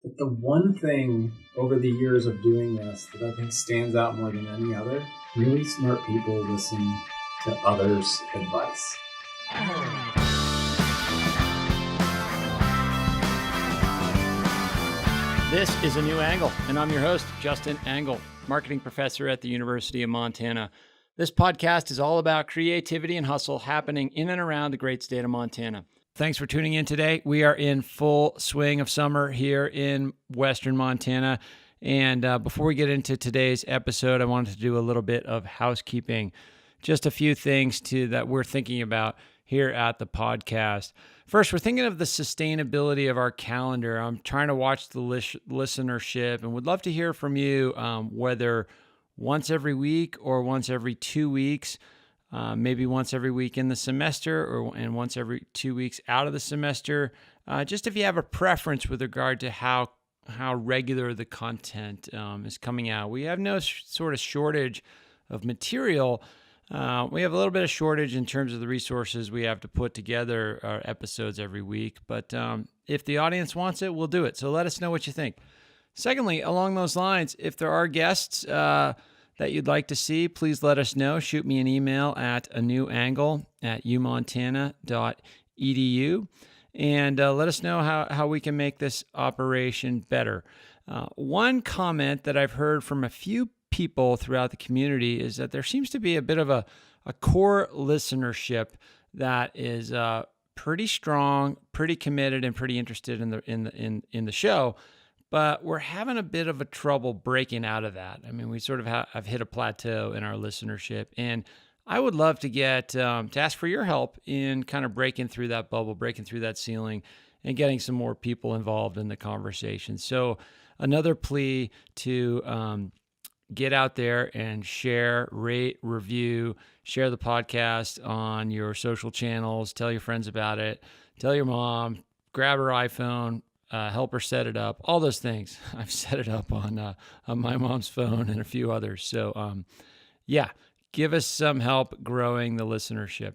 But the one thing over the years of doing this that I think stands out more than any other, really smart people listen to others' advice. This is A New Angle, and I'm your host, Justin Angle, marketing professor at the University of Montana. This podcast is all about creativity and hustle happening in and around the great state of Montana. Thanks for tuning in today. We are in full swing of summer here in Western Montana. And before we get into today's episode, I wanted to do a little bit of housekeeping. Just a few things that we're thinking about here at the podcast. First, we're thinking of the sustainability of our calendar. I'm trying to watch the listenership and would love to hear from you, whether once every week or once every 2 weeks, maybe once every week in the semester and once every 2 weeks out of the semester. Just if you have a preference with regard to how regular the content is coming out. We have no sort of shortage of material. We have a little bit of shortage in terms of the resources we have to put together our episodes every week. But if the audience wants it, we'll do it. So let us know what you think. Secondly, along those lines, if there are guests that you'd like to see, please let us know. Shoot me an email at anewangle@umontana.edu and let us know how we can make this operation better. One comment that I've heard from a few people throughout the community is that there seems to be a bit of a core listenership that is pretty strong, pretty committed, and pretty interested in the show. But we're having a bit of a trouble breaking out of that. I mean, we sort of have hit a plateau in our listenership, and I would love to get to ask for your help in kind of breaking through that bubble, breaking through that ceiling, and getting some more people involved in the conversation. So another plea to get out there and share, rate, review, share the podcast on your social channels, tell your friends about it, tell your mom, grab her iPhone, help her set it up, all those things. I've set it up on my mom's phone and a few others. So give us some help growing the listenership.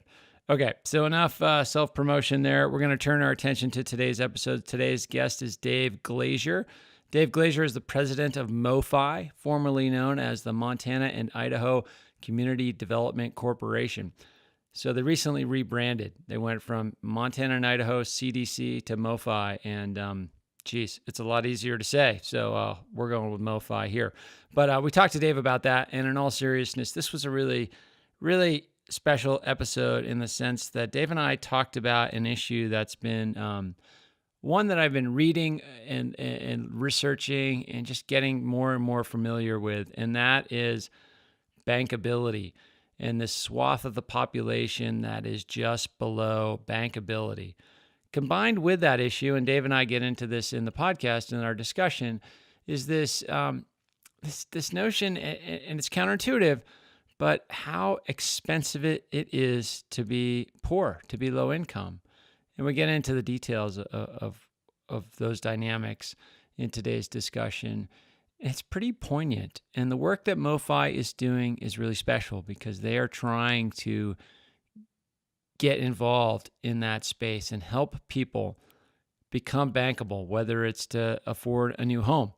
Okay, so enough self-promotion there. We're going to turn our attention to today's episode. Today's guest is Dave Glaser. Dave Glaser is the president of MoFi, formerly known as the Montana and Idaho Community Development Corporation. So they recently rebranded. They went from Montana and Idaho CDC to MoFi, and it's a lot easier to say. So we're going with MoFi here. But we talked to Dave about that, and in all seriousness, this was a really, really special episode in the sense that Dave and I talked about an issue that's been one that I've been reading and researching and just getting more and more familiar with, and that is bankability and this swath of the population that is just below bankability. Combined with that issue, and Dave and I get into this in the podcast in our discussion, is this notion, and it's counterintuitive, but how expensive it is to be poor, to be low income. And we get into the details of those dynamics in today's discussion. It's pretty poignant. And the work that MoFi is doing is really special because they are trying to get involved in that space and help people become bankable, whether it's to afford a new home.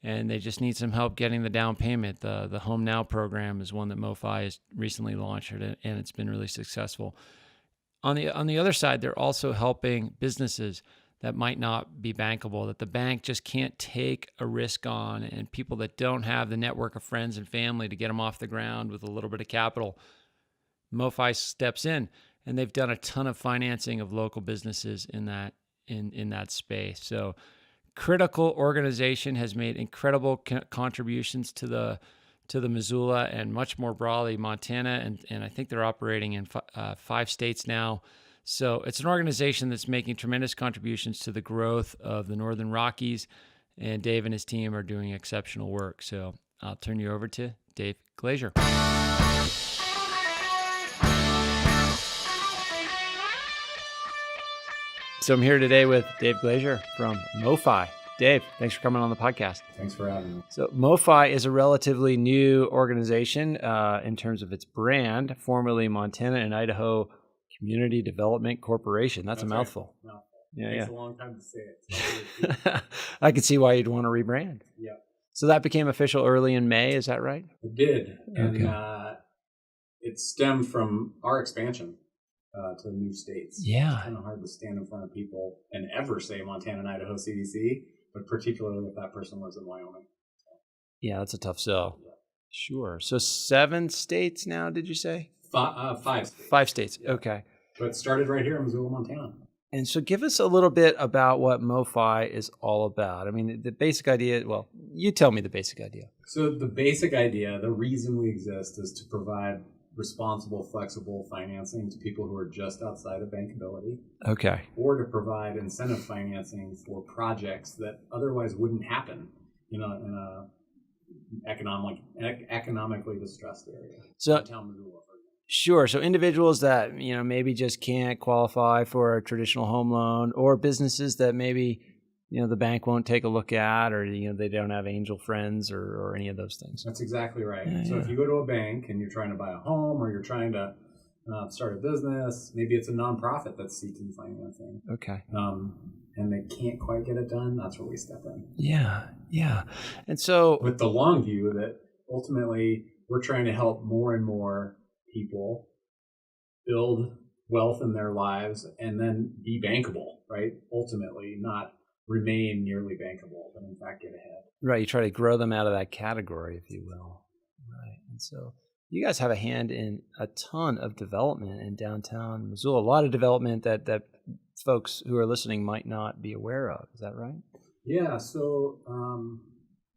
And they just need some help getting the down payment. The Home Now program is one that MoFi has recently launched, and it's been really successful. On the other side, they're also helping businesses that might not be bankable, that the bank just can't take a risk on, and people that don't have the network of friends and family to get them off the ground with a little bit of capital. MoFi steps in, and they've done a ton of financing of local businesses in that space. So critical organization has made incredible contributions to the Missoula and much more broadly Montana, and I think they're operating in 5 states now. So it's an organization that's making tremendous contributions to the growth of the Northern Rockies, and Dave and his team are doing exceptional work. So I'll turn you over to Dave Glaser. So I'm here today with Dave Glaser from MoFi. Dave, thanks for coming on the podcast. Thanks for having me. So MoFi is a relatively new organization in terms of its brand, formerly Montana and Idaho Community Development Corporation. That's a mouthful. Right. Takes a long time to say it. So I could see why you'd want to rebrand. yeah, So that became official early in May. Is that right? it did. And Okay. it stemmed from our expansion to new states. Yeah. It's kind of hard to stand in front of people and ever say Montana and Idaho CDC, but particularly if that person lives in Wyoming. Yeah, that's a tough sell. Yeah. Sure. So 7 states now, did you say? 5 states. 5 states. Yeah. Okay. But it started right here in Missoula, Montana. And so give us a little bit about what MoFi is all about. I mean, the basic idea, well, you tell me the basic idea. So the basic idea, the reason we exist is to provide responsible, flexible financing to people who are just outside of bankability, Okay. or to provide incentive financing for projects that otherwise wouldn't happen, in a economically distressed area. So Downtown Missoula, for example. sure. So individuals that, maybe just can't qualify for a traditional home loan, or businesses that maybe, the bank won't take a look at, or, they don't have angel friends or any of those things. That's exactly right. Yeah, so yeah. if you go to a bank and you're trying to buy a home, or you're trying to start a business, maybe it's a nonprofit that's seeking financing, Okay. and they can't quite get it done, that's where we step in. Yeah. Yeah. And so, With the long view that ultimately we're trying to help more and more people build wealth in their lives and then be bankable, right? Ultimately, not remain nearly bankable, but in fact get ahead. right, you try to grow them out of that category, if you will. Right. And so you guys have a hand in a ton of development in downtown Missoula, a lot of development that folks who are listening might not be aware of. Is that right? Yeah, so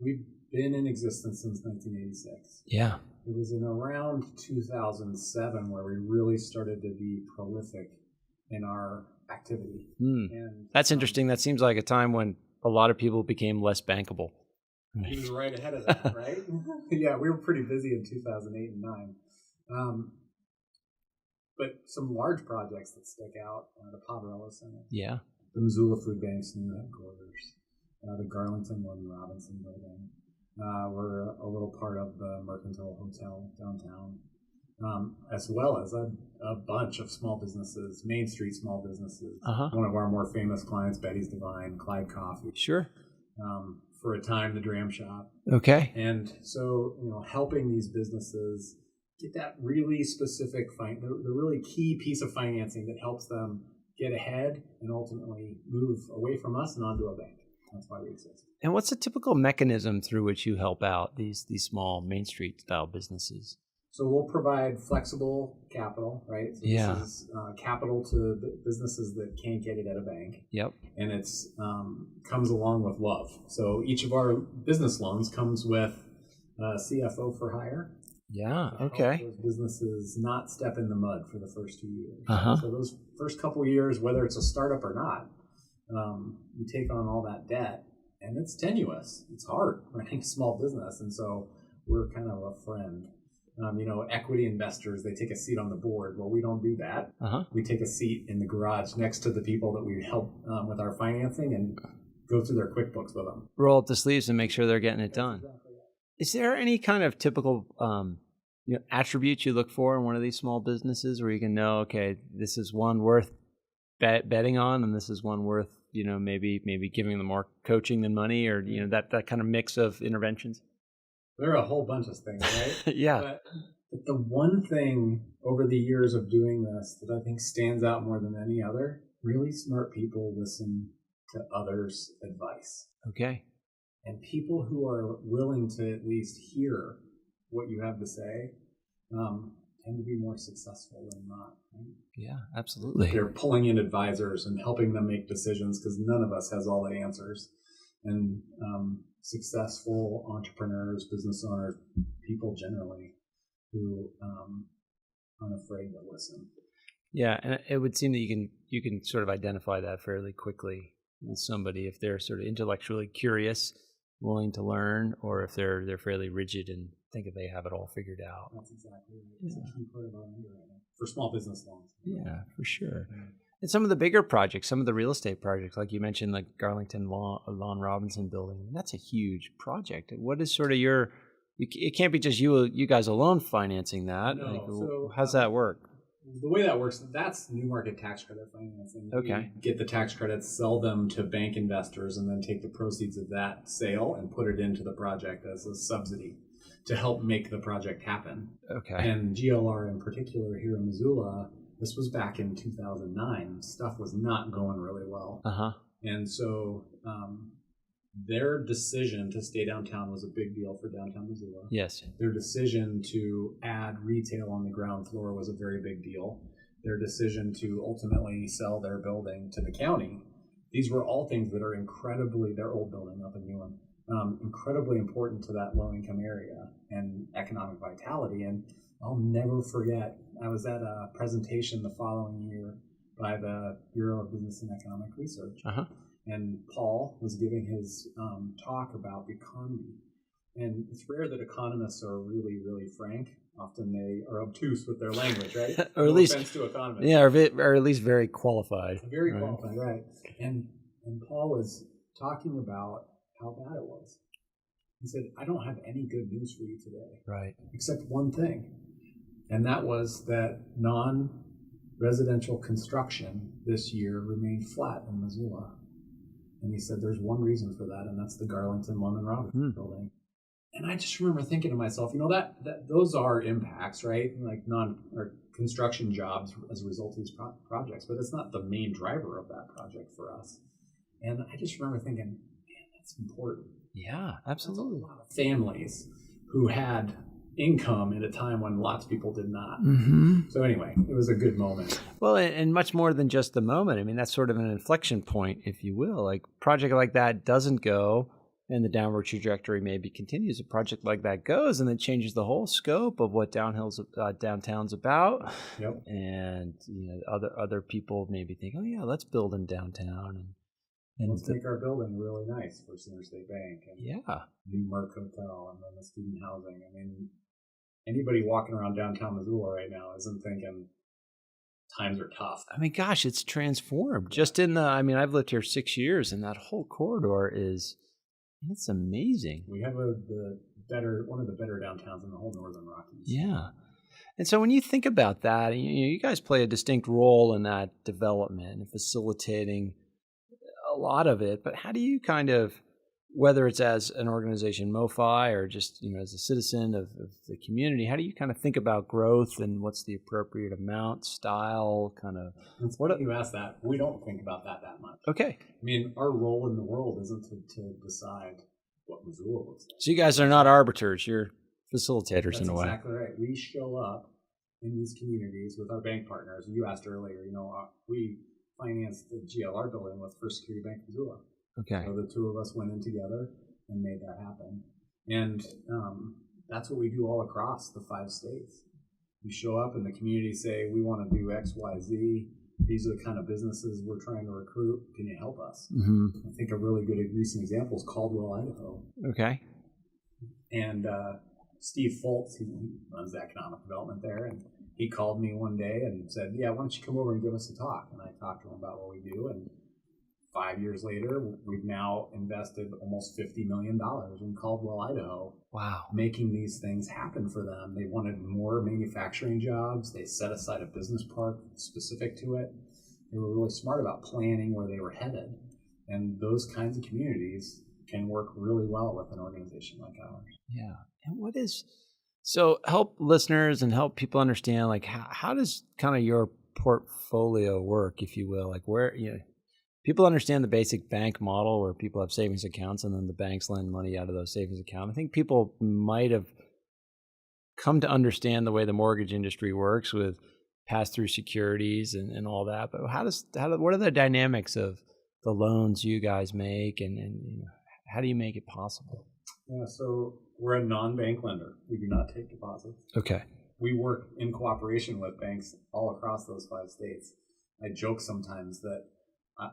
we've been in existence since 1986. Yeah. It was in around 2007 where we really started to be prolific in our activity. And That's interesting. That seems like a time when a lot of people became less bankable. He was right ahead of that, right? Yeah, we were pretty busy in 2008 and 9. But some large projects that stick out, the Poverello Center, Yeah. the Missoula Food Bank's new headquarters, the Garlington Northern Robinson building. We're a little part of the Mercantile Hotel downtown, as well as a bunch of small businesses, Main Street small businesses. Uh-huh. One of our more famous clients, Betty's Divine, Clyde Coffee. Sure. For a time, the Dram Shop. Okay. And so, helping these businesses get that really specific, the really key piece of financing that helps them get ahead and ultimately move away from us and onto a bank. That's why we exist. And what's a typical mechanism through which you help out these small Main Street style businesses? So we'll provide flexible capital, right? So Yeah. This is capital to the businesses that can't get it at a bank. Yep. And it's comes along with love. So each of our business loans comes with CFO for hire. Yeah. to help Okay. those businesses not step in the mud for the first 2 years. Uh-huh. So those first couple of years, whether it's a startup or not, you take on all that debt, and it's tenuous. It's hard running a small business, and so we're kind of a friend. Equity investors, they take a seat on the board. Well, we don't do that. Uh-huh. We take a seat in the garage next to the people that we help with our financing and go through their QuickBooks with them. Roll up the sleeves and make sure they're getting it done. Exactly right. Is there any kind of typical attributes you look for in one of these small businesses where you can know, okay, this is one worth betting on, and this is one worth, maybe giving them more coaching than money, or that kind of mix of interventions? There are a whole bunch of things, right? Yeah. But the one thing over the years of doing this that I think stands out more than any other, really smart people listen to others' advice. Okay. And people who are willing to at least hear what you have to say tend to be more successful than not. Right? Yeah, absolutely. They're pulling in advisors and helping them make decisions because none of us has all the answers. And successful entrepreneurs, business owners, people generally who aren't afraid to listen. Yeah, and it would seem that you can sort of identify that fairly quickly with somebody if they're sort of intellectually curious, willing to learn, or if they're fairly rigid and think that they have it all figured out. That's exactly right. It's a key part of our underwriting for small business loans. Yeah, for sure. And some of the bigger projects, some of the real estate projects, like you mentioned, like Garlington Lawn Robinson building, that's a huge project. What is sort of it can't be just you guys alone financing that. No, Like, so, how's that work? The way that works, that's new market tax credit financing. Okay. You get the tax credits, sell them to bank investors, and then take the proceeds of that sale and put it into the project as a subsidy to help make the project happen. Okay. And GLR in particular here in Missoula, this was back in 2009. Stuff was not going really well. Uh-huh. And so their decision to stay downtown was a big deal for downtown Missoula. Yes. Their decision to add retail on the ground floor was a very big deal. Their decision to ultimately sell their building to the county. These were all things that are incredibly, their old building up in Newen, incredibly important to that low-income area and economic vitality. And I'll never forget, I was at a presentation the following year by the Bureau of Business and Economic Research. Uh-huh. And Paul was giving his talk about the economy. And it's rare that economists are really, really frank. Often they are obtuse with their language, right? Or no at least, offense to economists. yeah, or at least very qualified. Very qualified, right. And Paul was talking about how bad it was. He said, I don't have any good news for you today. Right. Except one thing. And that was that non-residential construction this year remained flat in Missoula. And he said there's one reason for that, and that's the Garlington Lemon Robinson building. And I just remember thinking to myself, that those are impacts, right? Like or construction jobs as a result of these projects, but it's not the main driver of that project for us. And I just remember thinking, man, that's important. Yeah, absolutely. That's a lot of families who had income at a time when lots of people did not. Mm-hmm. So anyway, it was a good moment. Well, and much more than just the moment. I mean, that's sort of an inflection point, if you will. Like a project like that doesn't go and the downward trajectory maybe continues. A project like that goes and it changes the whole scope of what downtown's about. Yep. And other people maybe think, oh yeah, let's build in downtown and let's make our building really nice for Center State Bank and New Merck Hotel and then the student housing. I mean, anybody walking around downtown Missoula right now isn't thinking times are tough. I mean, gosh, it's transformed. Just I've lived here 6 years and that whole corridor it's amazing. We have one of the better downtowns in the whole Northern Rockies. Yeah. And so when you think about that, you guys play a distinct role in that development and facilitating a lot of it, but how do you kind of, whether it's as an organization, MoFi, or just as a citizen of the community, how do you kind of think about growth and what's the appropriate amount, style, kind of? You ask that. We don't think about that much. Okay. I mean, our role in the world isn't to decide what Missoula looks like. So you guys are not arbiters; you're facilitators. That's in a way. Exactly right. We show up in these communities with our bank partners. You asked earlier. We financed the GLR building with First Security Bank Missoula. Okay. So the two of us went in together and made that happen. And that's what we do all across the 5 states. We show up and the community say, we want to do X, Y, Z. These are the kind of businesses we're trying to recruit. Can you help us? Mm-hmm. I think a really good recent example is Caldwell, Idaho. Okay. And Steve Foltz, he runs the economic development there, and he called me one day and said, why don't you come over and give us a talk? And I talked to him about what we do, and 5 years later, we've now invested almost $50 million in Caldwell, Idaho. Wow. Making these things happen for them. They wanted more manufacturing jobs. They set aside a business park specific to it. They were really smart about planning where they were headed. And those kinds of communities can work really well with an organization like ours. Yeah. And so help listeners and help people understand, like, how does kind of your portfolio work, if you will? Like where, people understand the basic bank model where people have savings accounts and then the banks lend money out of those savings accounts. I think people might have come to understand the way the mortgage industry works with pass-through securities and all that. But what are the dynamics of the loans you guys make and how do you make it possible? Yeah, so we're a non-bank lender. We do not take deposits. Okay. We work in cooperation with banks all across those 5 states. I joke sometimes that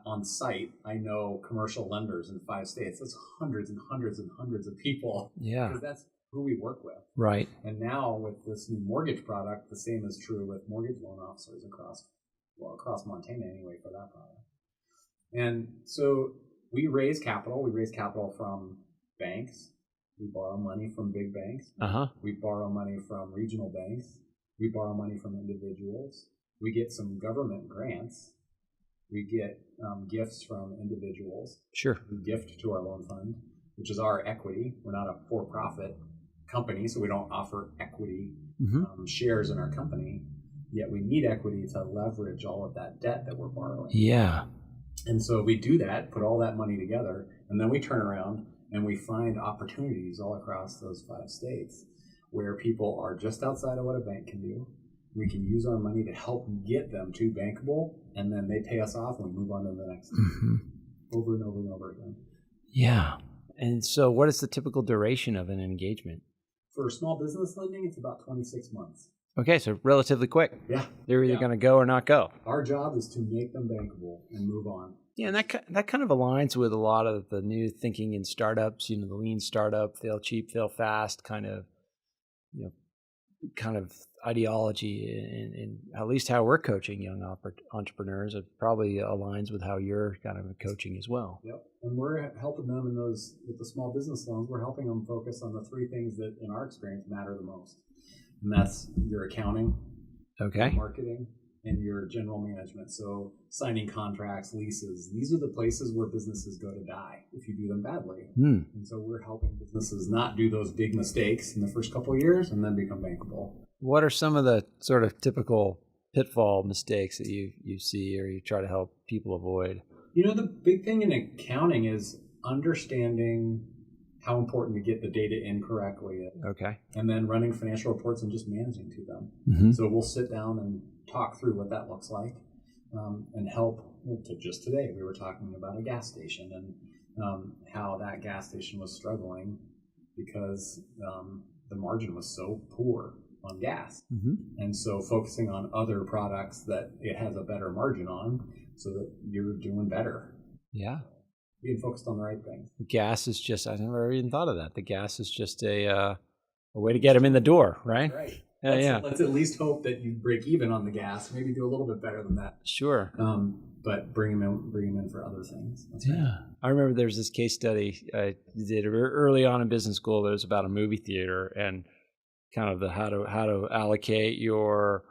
on site, I know commercial lenders in 5 states. That's hundreds and hundreds and hundreds of people. Yeah. Because that's who we work with. Right. And now with this new mortgage product, the same is true with mortgage loan officers across Montana anyway for that product. And so we raise capital. We raise capital from banks. We borrow money from big banks. Uh-huh. We borrow money from regional banks. We borrow money from individuals. We get some government grants. We get gifts from individuals. Sure. We gift to our loan fund, which is our equity. We're not a for-profit company, so we don't offer equity shares in our company. Yet we need equity to leverage all of that debt that we're borrowing. Yeah. And so we do that, put all that money together, and then we turn around and we find opportunities all across those 5 states where people are just outside of what a bank can do. We can use our money to help get them to Bankable, and then they pay us off and we move on to the next thing. Over and over and over again. Yeah. And so what is the typical duration of an engagement? For small business lending, it's about 26 months. Okay, so relatively quick. Yeah. They're either going to go or not go. Our job is to make them bankable and move on. Yeah, and that kind of aligns with a lot of the new thinking in startups, the lean startup, fail cheap, fail fast kind of, kind of ideology, and at least how we're coaching young entrepreneurs. It probably aligns with how you're kind of coaching as well. Yep. And we're helping them with the small business loans. We're helping them focus on the 3 things that, in our experience, matter the most. And that's your accounting, okay, marketing, and your general management. So signing contracts, leases, these are the places where businesses go to die if you do them badly. And so we're helping businesses not do those big mistakes in the first couple of years and then become bankable. What are some of the sort of typical pitfall mistakes that you see or you try to help people avoid? The big thing in accounting is understanding how important to get the data in correctly is. Okay. And then running financial reports and just managing to them. So we'll sit down and talk through what that looks like and help. Just today, we were talking about a gas station and how that gas station was struggling because the margin was so poor on gas. And so focusing on other products that it has a better margin on so that you're doing better. Yeah. Being focused on the right things. The gas is just, I never even thought of that. The gas is just a way to get them in the door, right? Right. Yeah. Let's at least hope that you break even on the gas. Maybe do a little bit better than that. Sure. But bring them in for other things. That's right. I remember there was this case study I did early on in business school. That was about a movie theater and kind of the how to allocate your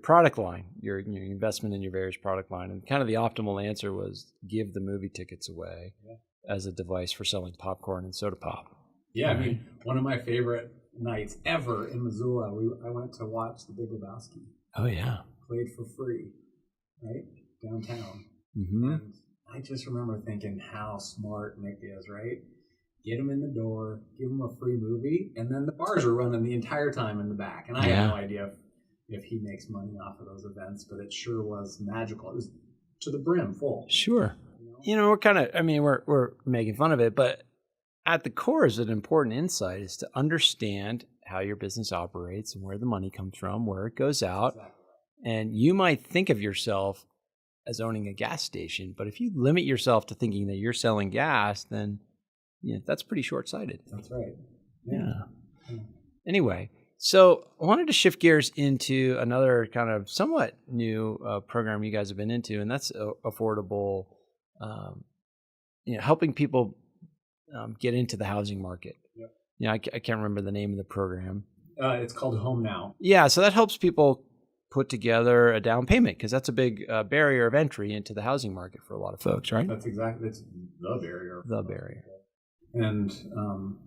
product line, your investment in your various product line. And kind of the optimal answer was give the movie tickets away as a device for selling popcorn and soda pop. Yeah, I mean, one of my favorite nights ever in Missoula, I went to watch The Big Lebowski. Oh, yeah. Played for free, right? Downtown. And I just remember thinking how smart Nick is, right? Get him in the door, give him a free movie, and then the bars are running the entire time in the back. And I had no idea if he makes money off of those events, but it sure was magical. It was to the brim full. Sure. We're kind of, we're making fun of it, but at the core is an important insight is to understand how your business operates and where the money comes from, where it goes out. Exactly. And you might think of yourself as owning a gas station, but if you limit yourself to thinking that you're selling gas, then that's pretty short-sighted. That's right. Yeah. Anyway, so I wanted to shift gears into another kind of somewhat new program you guys have been into, and that's affordable, helping people get into the housing market. Yep. I can't remember the name of the program. It's called Home Now. Yeah, so that helps people put together a down payment because that's a big barrier of entry into the housing market for a lot of folks, right? It's the barrier. The barrier. And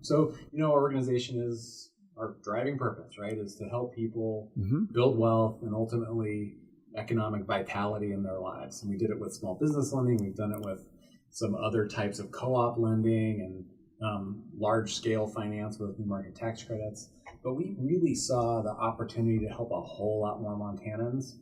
so, our organization is our driving purpose, right, is to help people build wealth and ultimately economic vitality in their lives. And we did it with small business lending. We've done it with some other types of co-op lending and large-scale finance with new market tax credits. But we really saw the opportunity to help a whole lot more Montanans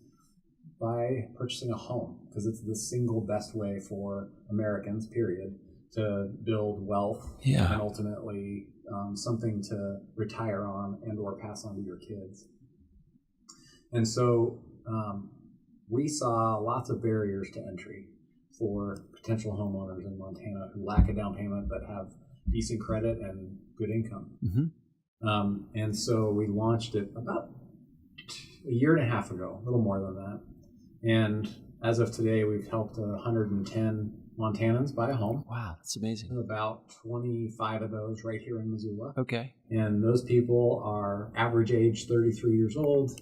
by purchasing a home because it's the single best way for Americans, period, to build wealth and ultimately something to retire on and or pass on to your kids. And so we saw lots of barriers to entry for potential homeowners in Montana who lack a down payment but have decent credit and good income. And so we launched it about a year and a half ago, a little more than that. And as of today, we've helped 110 Montanans buy a home. Wow, that's amazing. About 25 of those right here in Missoula. Okay. And those people are average age 33 years old.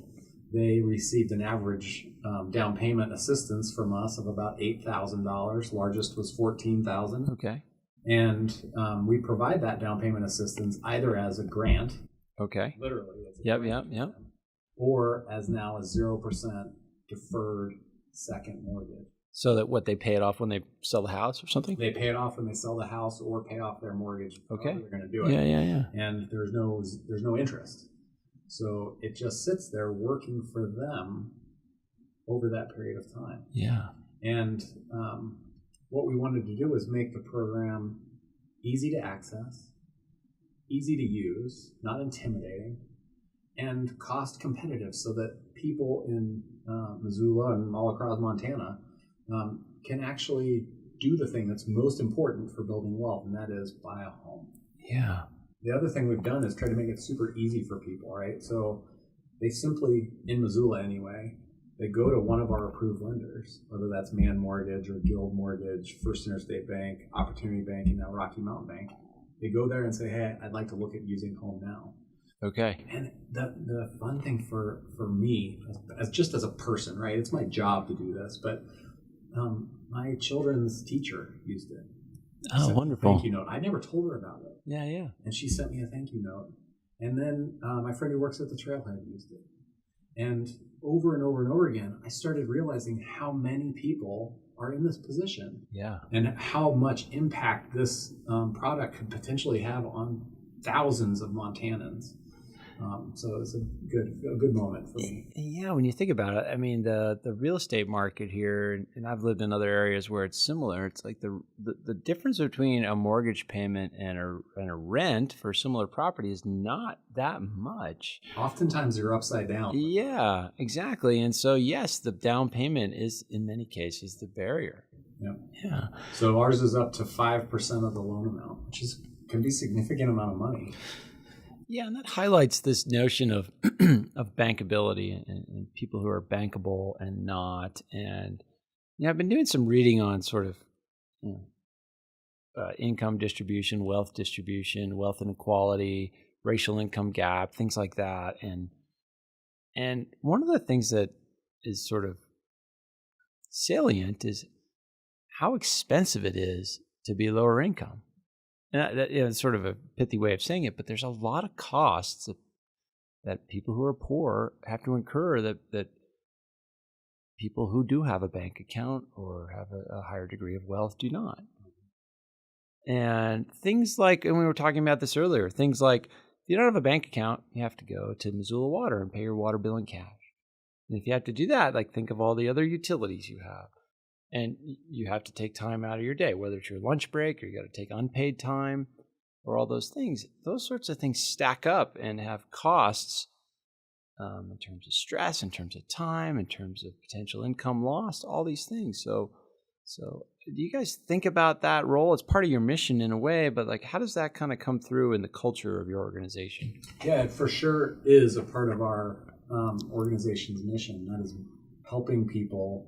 they received an average down payment assistance from us of about $8,000. Largest was $14,000. Okay. And we provide that down payment assistance either as a grant, Okay. literally as a Yep. grant, or as now a 0% deferred second mortgage. So that what they pay it off when they sell the house or something? They pay it off when they sell the house or pay off their mortgage. Okay. They're going to do it. Yeah. And there's no interest. So it just sits there working for them over that period of time. Yeah. And what we wanted to do was make the program easy to access, easy to use, not intimidating, and cost competitive so that people in Missoula and all across Montana can actually do the thing that's most important for building wealth, and that is buy a home. Yeah. The other thing we've done is try to make it super easy for people, right? So they simply, in Missoula anyway, they go to one of our approved lenders, whether that's Man Mortgage or Guild Mortgage, First Interstate Bank, Opportunity Bank, and now Rocky Mountain Bank. They go there and say, hey, I'd like to look at using Home Now. Okay. And the fun thing for me, as just as a person, right? It's my job to do this, but my children's teacher used it. Oh, wonderful. Thank you note. I never told her about it. Yeah. And she sent me a thank you note. And then my friend who works at the Trailhead used it. And over and over and over again, I started realizing how many people are in this position. Yeah. And how much impact this product could potentially have on thousands of Montanans. So it's a good moment for me. Yeah, when you think about it, I mean, the real estate market here, and I've lived in other areas where it's similar. It's like the difference between a mortgage payment and a rent for a similar property is not that much. Oftentimes you're upside down. Yeah, exactly. And so, yes, the down payment is in many cases the barrier. Yep. Yeah. So ours is up to 5% of the loan amount, which can be a significant amount of money. Yeah, and that highlights this notion of of bankability and people who are bankable and not. And I've been doing some reading on sort of income distribution, wealth inequality, racial income gap, things like that. And one of the things that is sort of salient is how expensive it is to be lower income. And it's sort of a pithy way of saying it, but there's a lot of costs that people who are poor have to incur that people who do have a bank account or have a higher degree of wealth do not. And things like, and we were talking about this earlier, things like if you don't have a bank account, you have to go to Missoula Water and pay your water bill in cash. And if you have to do that, like think of all the other utilities you have. And you have to take time out of your day, whether it's your lunch break or you got to take unpaid time or all those things. Those sorts of things stack up and have costs in terms of stress, in terms of time, in terms of potential income lost, all these things. So do you guys think about that role? It's part of your mission in a way, but like how does that kind of come through in the culture of your organization? Yeah, it for sure is a part of our organization's mission. That is helping people.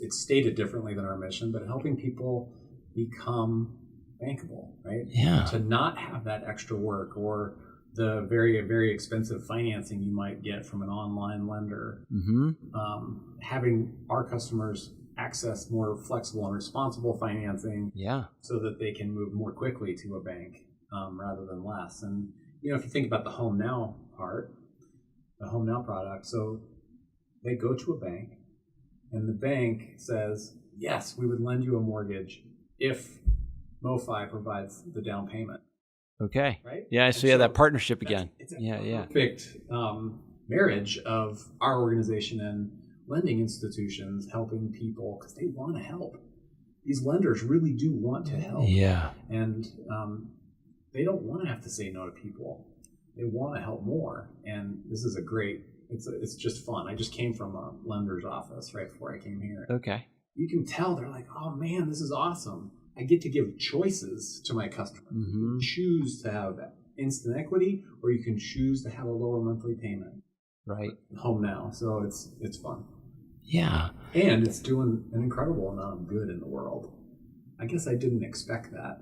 It's stated differently than our mission, but helping people become bankable, right? Yeah. To not have that extra work or the very, very expensive financing you might get from an online lender. Mm-hmm. Having our customers access more flexible and responsible financing, so that they can move more quickly to a bank rather than less. And if you think about the Home Now part, the Home Now product, so they go to a bank. And the bank says, yes, we would lend you a mortgage if MoFi provides the down payment. Okay. Right? Yeah, so you have that partnership again. It's a perfect marriage of our organization and lending institutions helping people because they want to help. These lenders really do want to help. Yeah. And they don't want to have to say no to people. They want to help more. And this is it's just fun. I just came from a lender's office right before I came here. Okay. You can tell they're like, oh man, this is awesome. I get to give choices to my customers. Mm-hmm. You can choose to have instant equity, or you can choose to have a lower monthly payment. Right. Home Now. So it's fun. Yeah. And it's doing an incredible amount of good in the world. I guess I didn't expect that.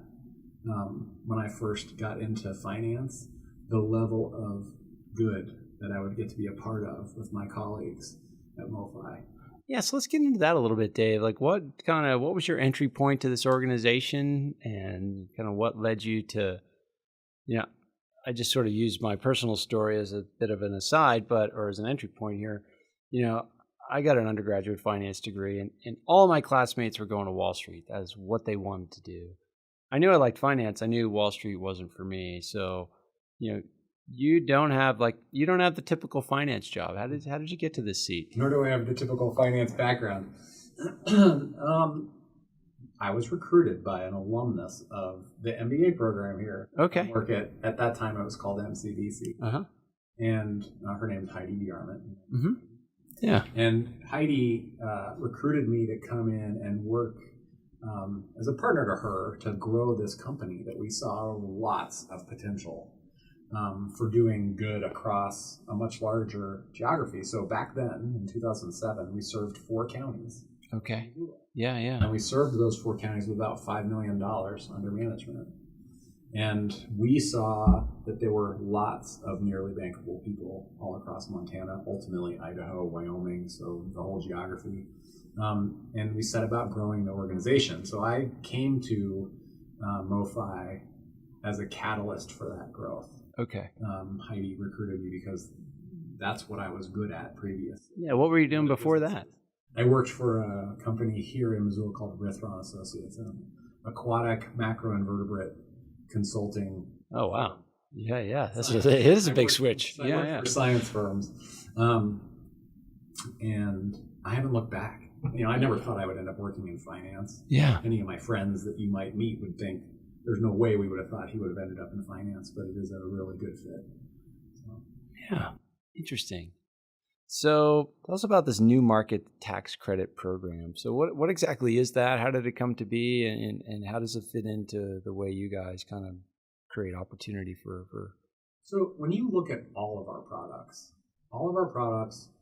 When I first got into finance, the level of good that I would get to be a part of with my colleagues at MoFi. Yeah, so let's get into that a little bit, Dave. Like what was your entry point to this organization, and kind of what led you to, I just sort of used my personal story as a bit of an aside, or as an entry point here. I got an undergraduate finance degree, and all my classmates were going to Wall Street. That is what they wanted to do. I knew I liked finance. I knew Wall Street wasn't for me. So, you don't have the typical finance job. How did you get to this seat? Nor do I have the typical finance background. I was recruited by an alumnus of the MBA program here. Okay. I work at that time it was called MCDC. Uh-huh. And her name's Heidi DeArmond. Mm-hmm. Yeah. And Heidi recruited me to come in and work as a partner to her to grow this company that we saw lots of potential for doing good across a much larger geography. So back then, in 2007, we served 4 counties. Okay. Yeah. And we served those 4 counties with about $5 million under management. And we saw that there were lots of nearly bankable people all across Montana, ultimately Idaho, Wyoming, so the whole geography. And we set about growing the organization. So I came to MoFi as a catalyst for that growth. Okay. Heidi recruited me because that's what I was good at previously. Yeah, what were you doing before that? I worked for a company here in Missoula called Rithron Associates, an aquatic macroinvertebrate consulting. Oh, wow. Yeah. It is a big switch. I worked for science firms. And I haven't looked back. I never thought I would end up working in finance. Yeah. Any of my friends that you might meet would think there's no way we would have thought he would have ended up in finance, but it is a really good fit. So. Yeah. Interesting. So tell us about this new market tax credit program. So what exactly is that? How did it come to be? And how does it fit into the way you guys kind of create opportunity for? So when you look at all of our products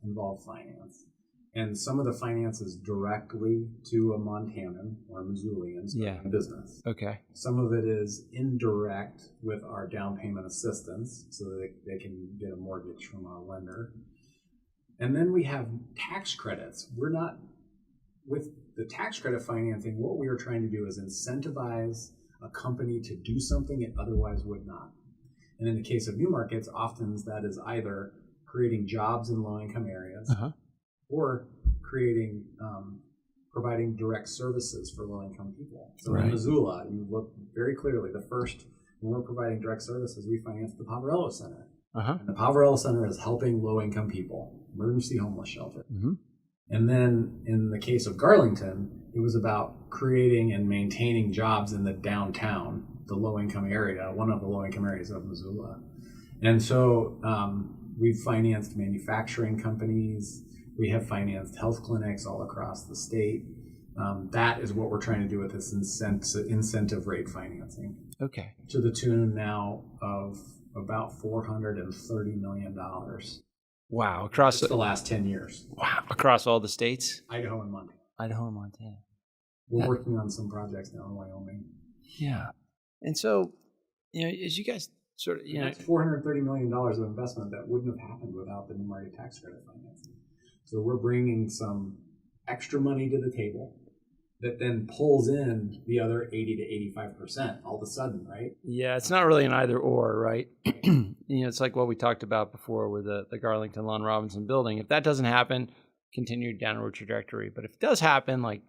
involve finance. And some of the finance is directly to a Montanan or a Missoulian business. Okay. Some of it is indirect with our down payment assistance so that they can get a mortgage from a lender. And then we have tax credits. With the tax credit financing, what we are trying to do is incentivize a company to do something it otherwise would not. And in the case of new markets, often that is either creating jobs in low-income areas, uh-huh. or providing direct services for low-income people. So right. In Missoula, you look very clearly, when we're providing direct services, we financed the Poverello Center. Uh-huh. And the Poverello Center is helping low-income people, emergency homeless shelter. Mm-hmm. And then in the case of Garlington, it was about creating and maintaining jobs in the downtown, the low-income area, one of the low-income areas of Missoula. And so we've financed manufacturing companies. We have financed health clinics all across the state. That is what we're trying to do with this incentive rate financing. Okay. To the tune now of about $430 million. Wow. Across the last 10 years. Wow. Across all the states? Idaho and Montana. We're working on some projects now in Wyoming. Yeah. And so, as you guys sort of, that's $430 million of investment that wouldn't have happened without the new market tax credit financing. So we're bringing some extra money to the table that then pulls in the other 80 to 85% all of a sudden, right? Yeah, it's not really an either or, right? It's like what we talked about before with the Garlington Lon Robinson building. If that doesn't happen, continue downward trajectory. But if it does happen, like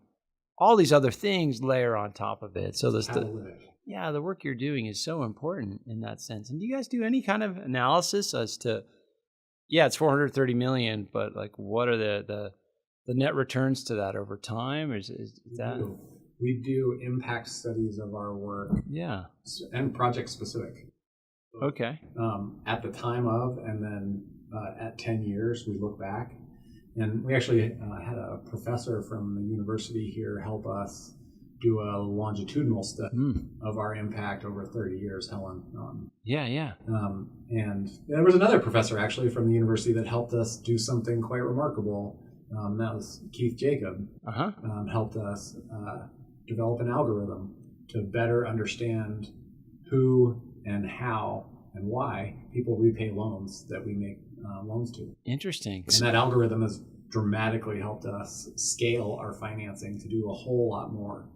all these other things layer on top of it. So the work you're doing is so important in that sense. And do you guys do any kind of analysis as to, it's $430 million, but like what are the net returns to that over time? Or is that? We do impact studies of our work. Yeah. And project specific. Okay. At the time of, and then at 10 years, we look back. And we actually had a professor from the university here help us do a longitudinal study of our impact over 30 years, Helen. And there was another professor actually from the university that helped us do something quite remarkable. That was Keith Jacob. Uh-huh. Helped us develop an algorithm to better understand who and how and why people repay loans that we make loans to. Interesting. And that algorithm has dramatically helped us scale our financing to do a whole lot more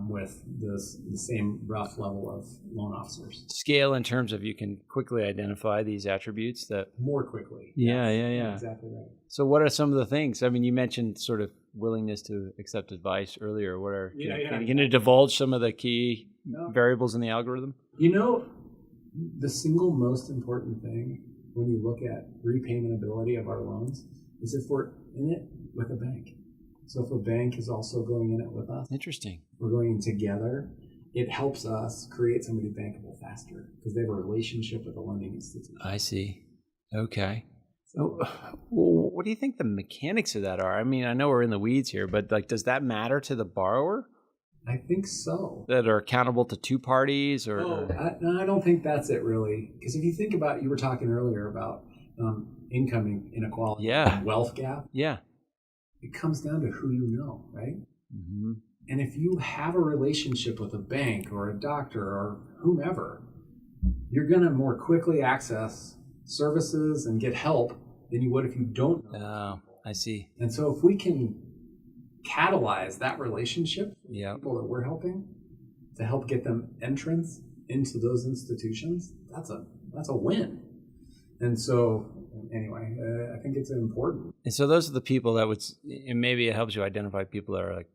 with the same rough level of loan officers. Scale in terms of you can quickly identify these attributes that... More quickly. Yeah. Exactly right. So what are some of the things? I mean, you mentioned sort of willingness to accept advice earlier. What are can you divulge some of the key variables in the algorithm? You know, the single most important thing when you look at repayment ability of our loans is if we're in it with a bank. So if a bank is also going in it with us, interesting, we're going in together, it helps us create somebody bankable faster because they have a relationship with a lending institution. I see. Okay. So, what do you think the mechanics of that are? I mean, I know we're in the weeds here, but like, does that matter to the borrower? I think so. That are accountable to two parties, or? I don't think that's it really. Because if you think about, you were talking earlier about income inequality, and wealth gap. Yeah. It comes down to who you know, right? Mm-hmm. And if you have a relationship with a bank or a doctor or whomever, you're going to more quickly access services and get help than you would if you don't know. Oh, I see. And so if we can catalyze that relationship with people that we're helping to help get them entrance into those institutions, that's a win. And so anyway, I think it's important. And so those are the people that would, and maybe it helps you identify people that are like,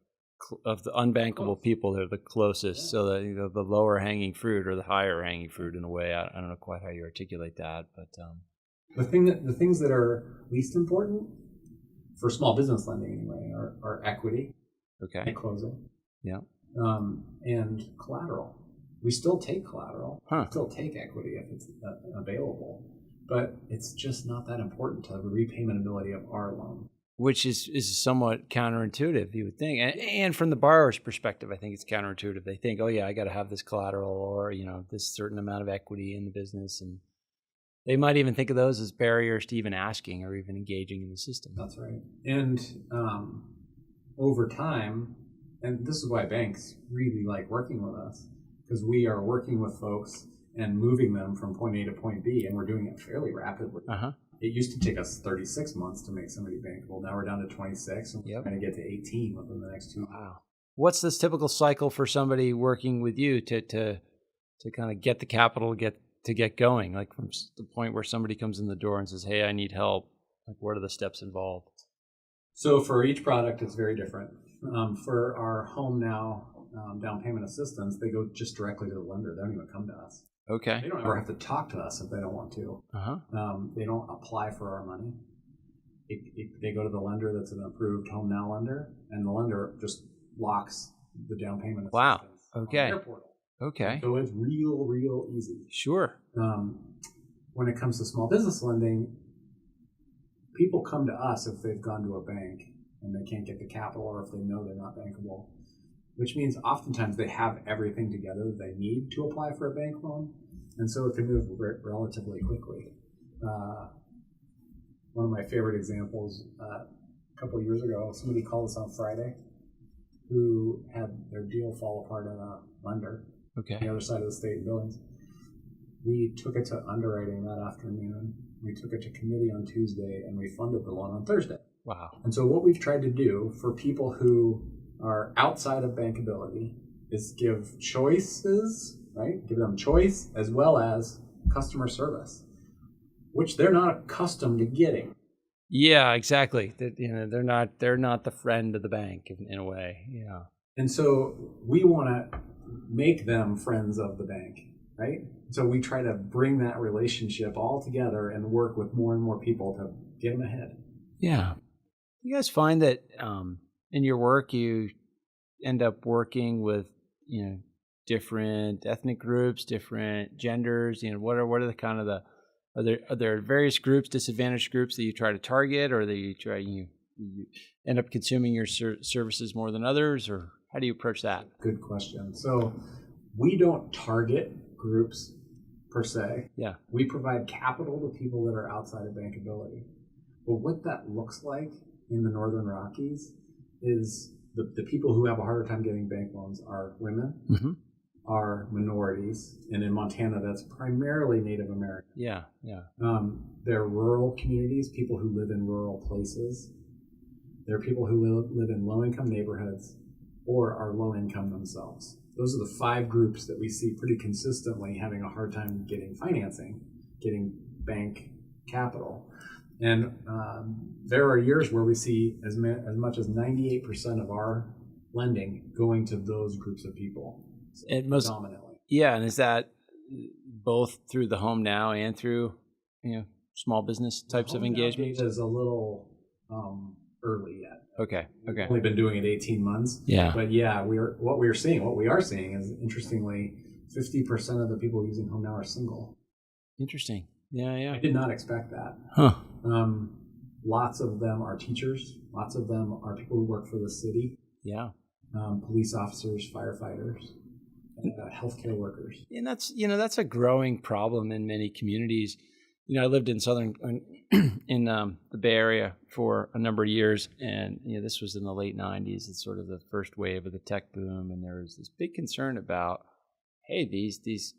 of the unbankable people, they're the closest. So that the lower hanging fruit or the higher hanging fruit in a way. I don't know quite how you articulate that, but the things that are least important for small business lending anyway are equity, and closing, and collateral. We still take collateral, still take equity if it's available, but it's just not that important to the repayment ability of our loan. Which is somewhat counterintuitive, you would think. And from the borrower's perspective, I think it's counterintuitive. They think, oh yeah, I got to have this collateral or, this certain amount of equity in the business. And they might even think of those as barriers to even asking or even engaging in the system. That's right. And over time, and this is why banks really like working with us, because we are working with folks and moving them from point A to point B, and we're doing it fairly rapidly. It used to take us 36 months to make somebody bankable. Now we're down to 26, and we're trying to get to 18 within the next 2 years. Wow. What's this typical cycle for somebody working with you to kind of get the capital, to get going? Like from the point where somebody comes in the door and says, hey, I need help. Like, what are the steps involved? So for each product, it's very different. For our Home Now down payment assistance, they go just directly to the lender. They don't even come to us. Okay. They don't ever have to talk to us if they don't want to. They don't apply for our money. They go to the lender that's an approved Home Now lender, and the lender just locks the down payment assistance. Wow. Okay. On their portal. Okay. So it's real easy. Sure. When it comes to small business lending, people come to us if they've gone to a bank and they can't get the capital, or if they know they're not bankable, which means oftentimes they have everything together that they need to apply for a bank loan, and so it can move relatively quickly. One of my favorite examples, a couple of years ago, somebody called us on Friday who had their deal fall apart at a lender on the other side of the state in Billings. We took it to underwriting that afternoon. We took it to committee on Tuesday, and we funded the loan on Thursday. Wow. And so what we've tried to do for people who are outside of bankability is give choices, right? Give them choice as well as customer service, which they're not accustomed to getting. Yeah, exactly. They're not the friend of the bank in a way. Yeah. And so we want to make them friends of the bank, right? So we try to bring that relationship all together and work with more and more people to get them ahead. Yeah. You guys find that in your work you end up working with different ethnic groups, different genders? What are the kind of are there various groups, disadvantaged groups that you try to target, or that you end up consuming your services more than others, or how do you approach that? Good question. So we don't target groups per se. Yeah. We provide capital to people that are outside of bankability. But what that looks like in the Northern Rockies is the people who have a harder time getting bank loans are women, are minorities, and in Montana, that's primarily Native American. Yeah. They're rural communities, people who live in rural places. There are people who live in low-income neighborhoods or are low-income themselves. Those are the 5 groups that we see pretty consistently having a hard time getting financing, getting bank capital. And there are years where we see as much as 98% of our lending going to those groups of people, predominantly. Yeah, and is that both through the Home Now and through small business types of engagement? Is a little early yet. Okay. We've only been doing it 18 months. Yeah. But yeah, what we are seeing is, interestingly, 50% of the people using Home Now are single. Interesting. Yeah. I did not expect that. Huh. Lots of them are teachers. Lots of them are people who work for the city. Yeah. Police officers, firefighters, healthcare workers. And that's a growing problem in many communities. I lived in in the Bay Area for a number of years, and this was in the late 90s. It's sort of the first wave of the tech boom, and there was this big concern about, hey, these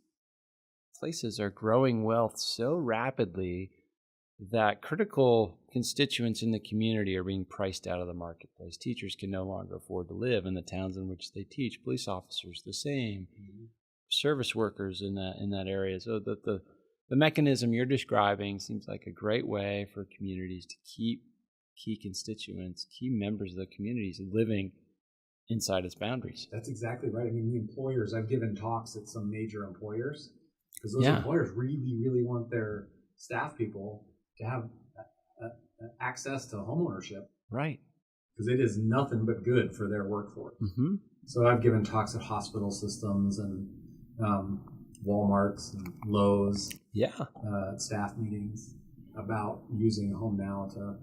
places are growing wealth so rapidly that critical constituents in the community are being priced out of the marketplace. Teachers can no longer afford to live in the towns in which they teach. Police officers, the same. Mm-hmm. Service workers in that area. So the mechanism you're describing seems like a great way for communities to keep key constituents, key members of the communities living inside its boundaries. That's exactly right. I mean, the employers, I've given talks at some major employers, because those employers really, really want their staff people to have access to homeownership. Right. Because it is nothing but good for their workforce. Mm-hmm. So I've given talks at hospital systems and Walmarts and Lowe's, staff meetings about using Home Now to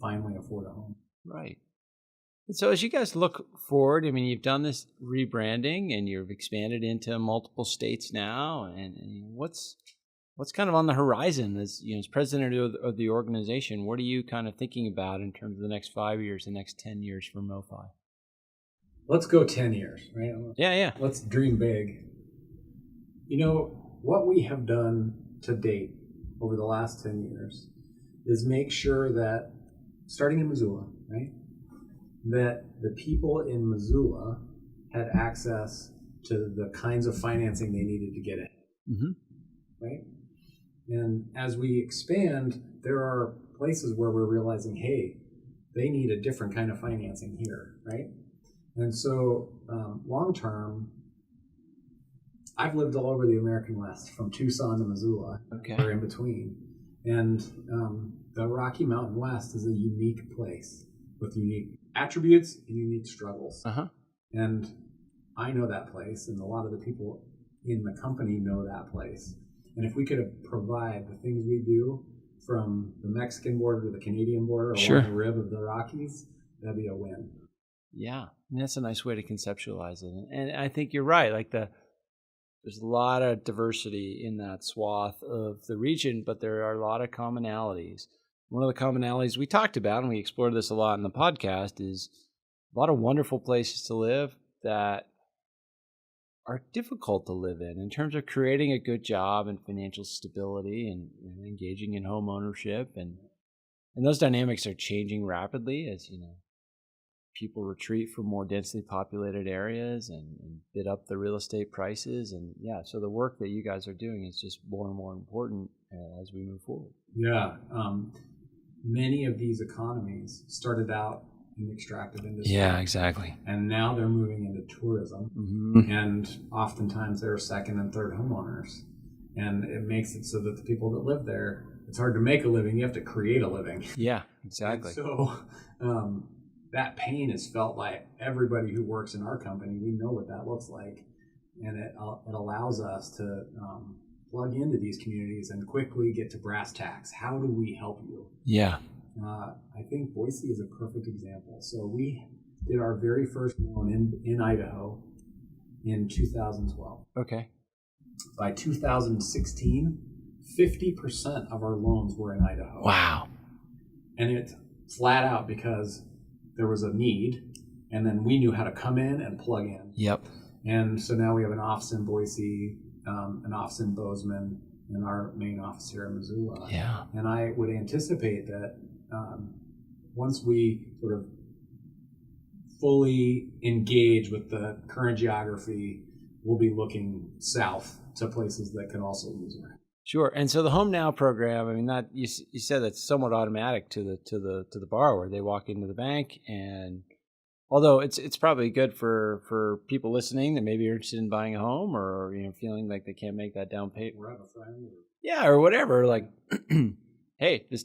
finally afford a home. Right. And so as you guys look forward, I mean, you've done this rebranding and you've expanded into multiple states now. And what's kind of on the horizon as president of the organization? What are you kind of thinking about in terms of the next 5 years, the next 10 years for MoFi? Let's go 10 years, right? Yeah. Let's dream big. What we have done to date over the last 10 years is make sure that, starting in Missoula, right, that the people in Missoula had access to the kinds of financing they needed to get it. Mm-hmm. Right? And as we expand, there are places where we're realizing, hey, they need a different kind of financing here, right? And so long term, I've lived all over the American West, from Tucson to Missoula, or in between. And the Rocky Mountain West is a unique place with unique attributes and unique struggles. Uh-huh. And I know that place, and a lot of the people in the company know that place. And if we could provide the things we do from the Mexican border to the Canadian border, along the rib of the Rockies, that'd be a win. Yeah, and that's a nice way to conceptualize it. And I think you're right. Like there's a lot of diversity in that swath of the region, but there are a lot of commonalities. One of the commonalities we talked about, and we explored this a lot in the podcast, is a lot of wonderful places to live that are difficult to live in terms of creating a good job and financial stability and engaging in home ownership. And those dynamics are changing rapidly as, people retreat from more densely populated areas and bid up the real estate prices. And so the work that you guys are doing is just more and more important as we move forward. Yeah. Many of these economies started out in the extractive industry. Yeah, exactly. And now they're moving into tourism. Mm-hmm. And oftentimes they're second and third homeowners. And it makes it so that the people that live there, it's hard to make a living. You have to create a living. Yeah, exactly. And so that pain is felt by everybody who works in our company. We know what that looks like. And it allows us to plug into these communities and quickly get to brass tacks. How do we help you? Yeah. I think Boise is a perfect example. So we did our very first loan in Idaho in 2012. Okay. By 2016, 50% of our loans were in Idaho. Wow. And it's flat out because there was a need, and then we knew how to come in and plug in. Yep. And so now we have an office in Boise, an office in Bozeman, and our main office here in Missoula. Yeah. And I would anticipate that once we sort of fully engage with the current geography, we'll be looking south to places that can also use it. Sure. And so the Home Now program, I mean, that you said that's somewhat automatic to the borrower. They walk into the bank, and although it's probably good for people listening that maybe are interested in buying a home, or feeling like they can't make that down payment, Or have a friend. or whatever. Like, hey, this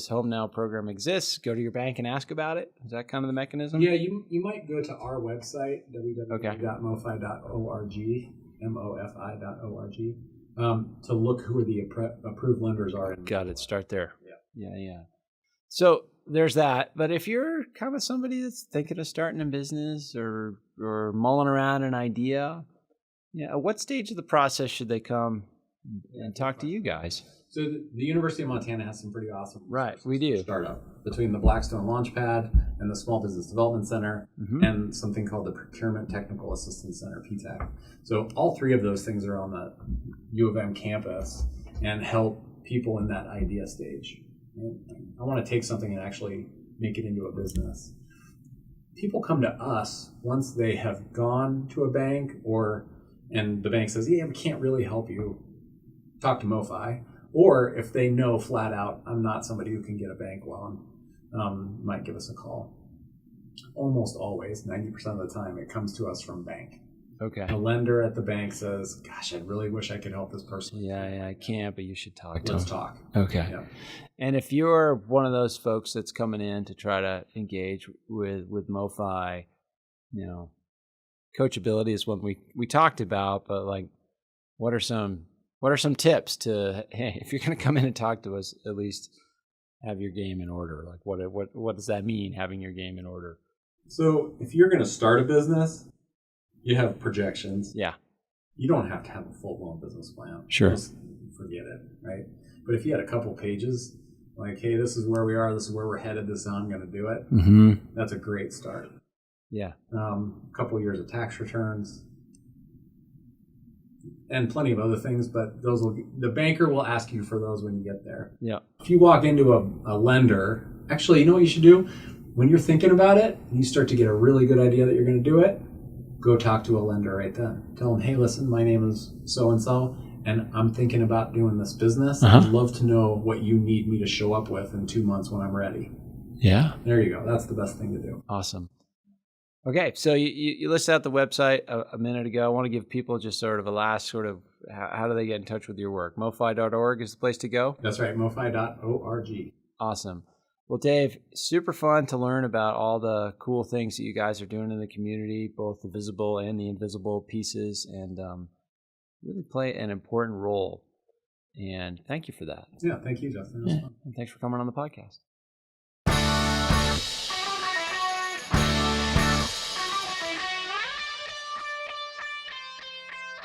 Home Now program exists. Go to your bank and ask about it. Is that kind of the mechanism? Yeah, you might go to our website, www.mofi.org, MOFI.org, to look who the approved lenders are. Got it. Start there. Yeah. Yeah. So there's that. But if you're kind of somebody that's thinking of starting a business or mulling around an idea, at what stage of the process should they come and talk to you guys? So the University of Montana has some pretty awesome Right, we do. startup between the Blackstone Launchpad and the Small Business Development Center, and something called the Procurement Technical Assistance Center, PTAC. So all three of those things are on the U of M campus and help people in that idea stage. I want to take something and actually make it into a business. People come to us once they have gone to a bank, and the bank says, yeah, we can't really help you. Talk to MoFi. Or if they know flat out, I'm not somebody who can get a bank loan, might give us a call. Almost always, 90% of the time, it comes to us from bank. Okay. A lender at the bank says, gosh, I really wish I could help this person. Yeah, I can't, but you should talk to them. Let's talk. Okay. Yeah. And if you're one of those folks that's coming in to try to engage with MoFi, coachability is what we talked about, but like, what are some tips to, hey, if you're going to come in and talk to us, at least have your game in order? Like, what does that mean, having your game in order? So if you're going to start a business, you have projections. Yeah. You don't have to have a full-blown business plan. Sure. Just forget it, right? But if you had a couple pages, like, hey, this is where we are, this is where we're headed, this is how I'm going to do it, that's a great start. Yeah. A couple years of tax returns, and plenty of other things, but the banker will ask you for those when you get there. Yeah. If you walk into a lender, actually, you know what you should do? When you're thinking about it, and you start to get a really good idea that you're going to do it, go talk to a lender right then. Tell them, hey, listen, my name is so-and-so, and I'm thinking about doing this business. I'd love to know what you need me to show up with in 2 months when I'm ready. Yeah. There you go. That's the best thing to do. Awesome. Okay, so you listed out the website a minute ago. I want to give people just sort of a last sort of, how do they get in touch with your work? MoFi.org is the place to go? That's right, MoFi.org. Awesome. Well, Dave, super fun to learn about all the cool things that you guys are doing in the community, both the visible and the invisible pieces, and really play an important role. And thank you for that. Yeah, thank you, Justin. It was fun. And thanks for coming on the podcast.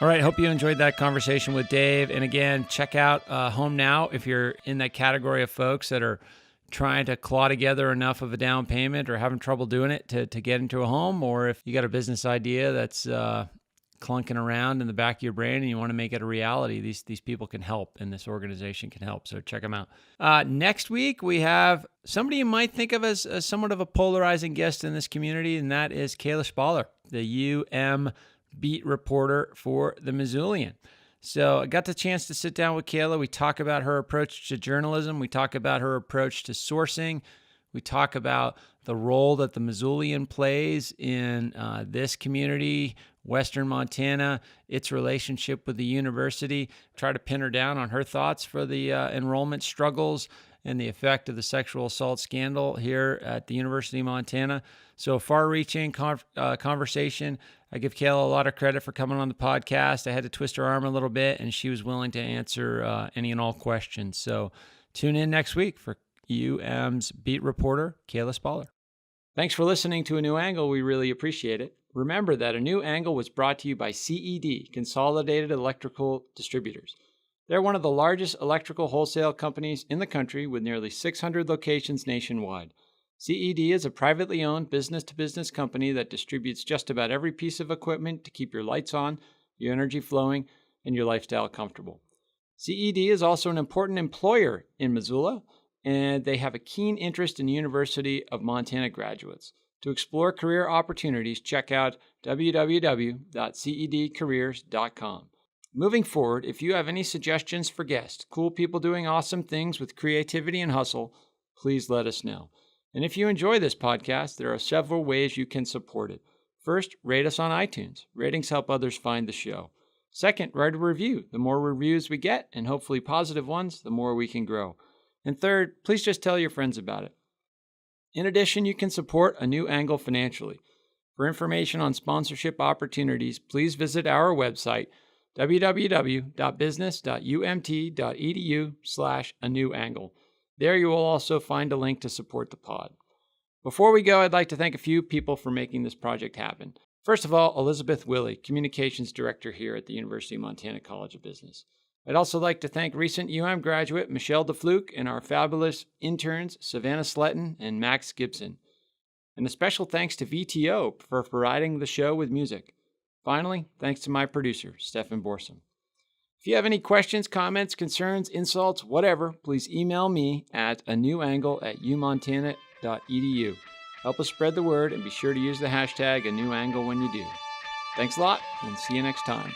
All right, hope you enjoyed that conversation with Dave. And again, check out Home Now if you're in that category of folks that are trying to claw together enough of a down payment or having trouble doing it to get into a home, or if you got a business idea that's clunking around in the back of your brain and you want to make it a reality, these people can help, and this organization can help. So check them out. Next week, we have somebody you might think of as somewhat of a polarizing guest in this community, and that is Kayla Spaller, the UM beat reporter for the Missoulian. So I got the chance to sit down with Kayla. We talk about her approach to journalism. We talk about her approach to sourcing. We talk about the role that the Missoulian plays in this community, Western Montana, its relationship with the university. Try to pin her down on her thoughts for the enrollment struggles and the effect of the sexual assault scandal here at the University of Montana. So far-reaching conversation. I give Kayla a lot of credit for coming on the podcast. I had to twist her arm a little bit, and she was willing to answer any and all questions. So tune in next week for UM's beat reporter, Kayla Spaller. Thanks for listening to A New Angle. We really appreciate it. Remember that A New Angle was brought to you by CED, Consolidated Electrical Distributors. They're one of the largest electrical wholesale companies in the country with nearly 600 locations nationwide. CED is a privately owned business-to-business company that distributes just about every piece of equipment to keep your lights on, your energy flowing, and your lifestyle comfortable. CED is also an important employer in Missoula, and they have a keen interest in the University of Montana graduates. To explore career opportunities, check out www.cedcareers.com. Moving forward, if you have any suggestions for guests, cool people doing awesome things with creativity and hustle, please let us know. And if you enjoy this podcast, there are several ways you can support it. First, rate us on iTunes. Ratings help others find the show. Second, write a review. The more reviews we get, and hopefully positive ones, the more we can grow. And third, please just tell your friends about it. In addition, you can support A New Angle financially. For information on sponsorship opportunities, please visit our website, www.business.umt.edu/anewangle. There you will also find a link to support the pod. Before we go, I'd like to thank a few people for making this project happen. First of all, Elizabeth Willey, Communications Director here at the University of Montana College of Business. I'd also like to thank recent graduate Michelle DeFluke and our fabulous interns Savannah Sletton and Max Gibson. And a special thanks to VTO for providing the show with music. Finally, thanks to my producer, Stefan Borsom. If you have any questions, comments, concerns, insults, whatever, please email me at anewangle@umontana.edu. Help us spread the word and be sure to use the hashtag #anewangle when you do. Thanks a lot and see you next time.